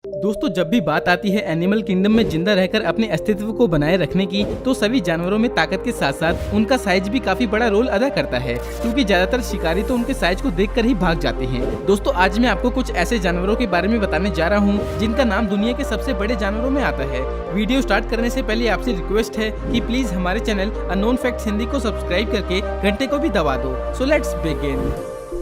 दोस्तों, जब भी बात आती है एनिमल किंगडम में जिंदा रहकर अपने अस्तित्व को बनाए रखने की, तो सभी जानवरों में ताकत के साथ साथ उनका साइज भी काफी बड़ा रोल अदा करता है, क्योंकि ज्यादातर शिकारी तो उनके साइज को देखकर ही भाग जाते हैं। दोस्तों, आज मैं आपको कुछ ऐसे जानवरों के बारे में बताने जा रहा हूँ जिनका नाम दुनिया के सबसे बड़े जानवरों में आता है। वीडियो स्टार्ट करने से पहले आपसे रिक्वेस्ट है कि प्लीज हमारे चैनल अननोन फैक्ट्स हिंदी को सब्सक्राइब करके घंटे को भी दबा दो। So let's begin.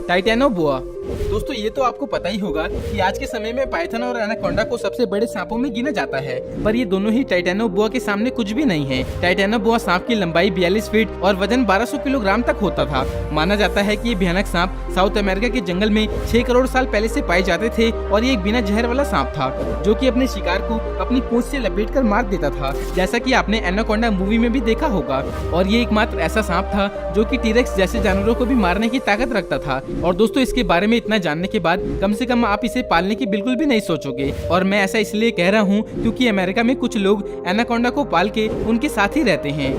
टाइटेनोबोआ। दोस्तों, ये तो आपको पता ही होगा कि आज के समय में पाइथन और एनाकोंडा को सबसे बड़े सांपों में गिना जाता है, पर ये दोनों ही टाइटेनोबोआ के सामने कुछ भी नहीं है। टाइटेनोबोआ सांप की लंबाई 42 फीट और वजन 1200 किलोग्राम तक होता था। माना जाता है कि ये भयानक सांप साउथ अमेरिका के जंगल में 6 करोड़ साल पहले से पाए जाते थे और ये एक बिना जहर वाला सांप था, जो कि अपने शिकार को अपनी पूंछ से लपेटकर मार देता था, जैसा कि आपने एनाकोंडा मूवी में भी देखा होगा। और ये एकमात्र ऐसा सांप था जो कि टीरेक्स जैसे जानवरों को भी मारने की ताकत रखता था। और दोस्तों, इसके बारे में इतना जानने के बाद कम से कम आप इसे पालने की बिल्कुल भी नहीं सोचोगे। और मैं ऐसा इसलिए कह रहा हूँ क्योंकि अमेरिका में कुछ लोग एनाकोंडा को पाल के उनके साथ ही रहते हैं।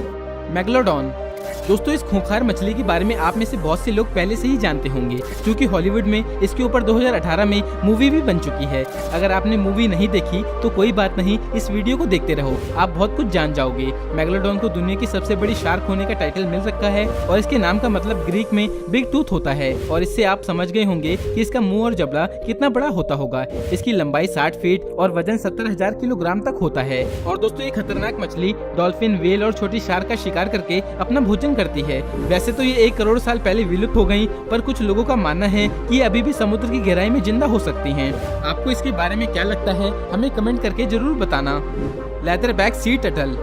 मेगलोडॉन। दोस्तों, इस खूंखार मछली के बारे में आप में से बहुत से लोग पहले से ही जानते होंगे, क्योंकि हॉलीवुड में इसके ऊपर 2018 में मूवी भी बन चुकी है। अगर आपने मूवी नहीं देखी तो कोई बात नहीं, इस वीडियो को देखते रहो, आप बहुत कुछ जान जाओगे। मेगलोडॉन को दुनिया की सबसे बड़ी शार्क होने का टाइटल मिल रखा है और इसके नाम का मतलब ग्रीक में बिग टूथ होता है। और इससे आप समझ गए होंगे कि इसका मुंह और जबड़ा कितना बड़ा होता होगा। इसकी लंबाई 60 फीट और वजन 70,000 किलोग्राम तक होता है। और दोस्तों, ये खतरनाक मछली डॉल्फिन, व्हेल और छोटी शार्क का शिकार करके अपना भोजन करती है। वैसे तो ये 1 करोड़ साल पहले विलुप्त हो गई, पर कुछ लोगों का मानना है कि अभी भी समुद्र की गहराई में जिंदा हो सकती हैं। आपको इसके बारे में क्या लगता है, हमें कमेंट करके जरूर बताना। Leatherback sea turtle.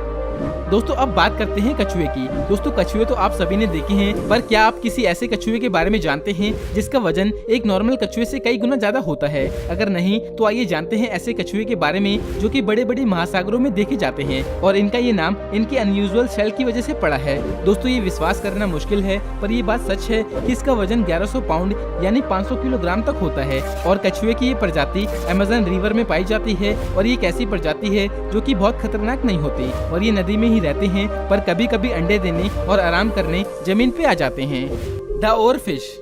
दोस्तों, अब बात करते हैं कछुए की। दोस्तों, कछुए तो आप सभी ने देखे हैं, पर क्या आप किसी ऐसे कछुए के बारे में जानते हैं जिसका वजन एक नॉर्मल कछुए से कई गुना ज्यादा होता है? अगर नहीं तो आइए जानते हैं ऐसे कछुए के बारे में जो कि बड़े बड़े महासागरों में देखे जाते हैं, और इनका ये नाम इनके अनयूजुअल शेल की वजह से पड़ा है। दोस्तों, ये विश्वास करना मुश्किल है, पर ये बात सच है कि इसका वजन 1100 पाउंड यानी 500 किलोग्राम तक होता है। और कछुए की ये प्रजाति अमेज़न रिवर में पाई जाती है, और ये एक ऐसी प्रजाति है जो की बहुत खतरनाक नहीं होती, और ये नदी में ही रहते हैं, पर कभी कभी अंडे देने और आराम करने जमीन पे आ जाते हैं। The oarfish.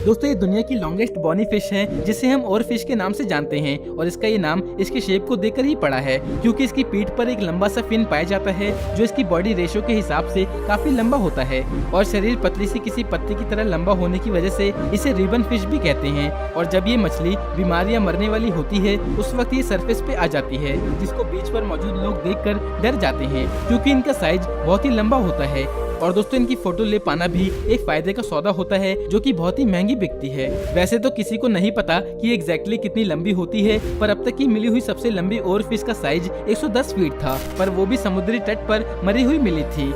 दोस्तों, ये दुनिया की लॉन्गेस्ट बॉनी फिश है, जिसे हम ओर फिश के नाम से जानते हैं, और इसका ये नाम इसके शेप को देखकर ही पड़ा है, क्योंकि इसकी पीठ पर एक लंबा सा फिन पाया जाता है जो इसकी बॉडी रेशो के हिसाब से काफी लंबा होता है। और शरीर पतली सी किसी पत्ती की तरह लंबा होने की वजह से इसे रिबन फिश भी कहते हैं। और जब ये मछली बीमार या मरने वाली होती है, उस वक्त ये सरफेस पे आ जाती है, जिसको बीच पर मौजूद लोग देखकर डर जाते हैं, क्योंकि इनका साइज बहुत ही लंबा होता है। और दोस्तों, इनकी फोटो ले पाना भी एक फायदे का सौदा होता है, जो कि बहुत ही महंगी बिकती है। वैसे तो किसी को नहीं पता कि एग्जैक्टली कितनी लंबी होती है, पर अब तक की मिली हुई सबसे लंबी ओर फिश का साइज 110 फीट था, पर वो भी समुद्री तट पर मरी हुई मिली थी।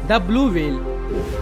The blue whale.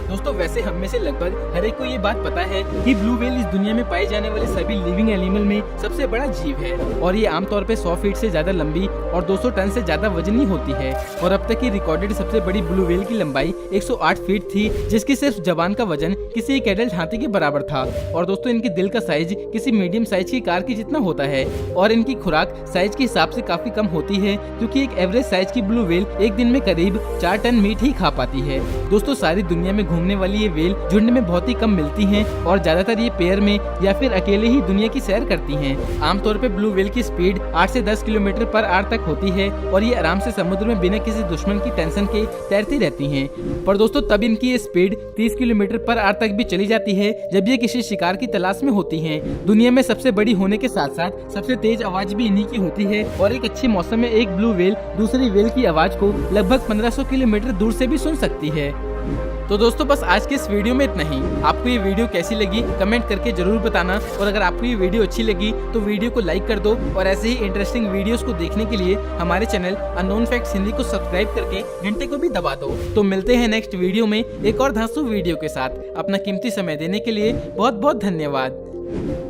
दोस्तों, वैसे हम में से लगभग हर एक को ये बात पता है कि ब्लू व्हेल इस दुनिया में पाए जाने वाले सभी लिविंग एनिमल में सबसे बड़ा जीव है, और ये आमतौर पे 100 फीट से ज्यादा लंबी और 200 टन से ज्यादा वजनी होती है। और अब तक की रिकॉर्डेड सबसे बड़ी ब्लू व्हेल की लंबाई 108 फीट थी, जिसकी सिर्फ जबान का वजन किसी एक एडल्ट हाथी के बराबर था। और दोस्तों, इनके दिल का साइज किसी मीडियम साइज की कार की जितना होता है, और इनकी खुराक साइज के हिसाब से काफी कम होती है, क्योंकि एक एवरेज साइज की ब्लू व्हेल एक दिन में करीब 4 टन मीट ही खा पाती है। दोस्तों, सारी दुनिया में घूमने वाली ये व्हेल झुंड में बहुत ही कम मिलती हैं, और ज्यादातर ये पेयर में या फिर अकेले ही दुनिया की सैर करती हैं। आमतौर पे ब्लू व्हेल की स्पीड 8 से 10 किलोमीटर पर आवर तक होती है, और ये आराम से समुद्र में बिना किसी दुश्मन की टेंशन के तैरती रहती हैं। पर दोस्तों, तब इनकी ये स्पीड 30 किलोमीटर पर आवर तक भी चली जाती है जब ये किसी शिकार की तलाश में होती हैं। दुनिया में सबसे बड़ी होने के साथ साथ सबसे तेज आवाज भी इन्हीं की होती है, और एक अच्छे मौसम में एक ब्लू व्हेल दूसरी व्हेल की आवाज को लगभग 1500 किलोमीटर दूर से भी सुन सकती है। तो दोस्तों, बस आज के इस वीडियो में इतना ही। आपको ये वीडियो कैसी लगी कमेंट करके जरूर बताना, और अगर आपको ये वीडियो अच्छी लगी तो वीडियो को लाइक कर दो, और ऐसे ही इंटरेस्टिंग वीडियोस को देखने के लिए हमारे चैनल अननोन फैक्ट्स हिंदी को सब्सक्राइब करके घंटे को भी दबा दो। तो मिलते हैं नेक्स्ट वीडियो में एक और धांसू वीडियो के साथ। अपना कीमती समय देने के लिए बहुत बहुत धन्यवाद।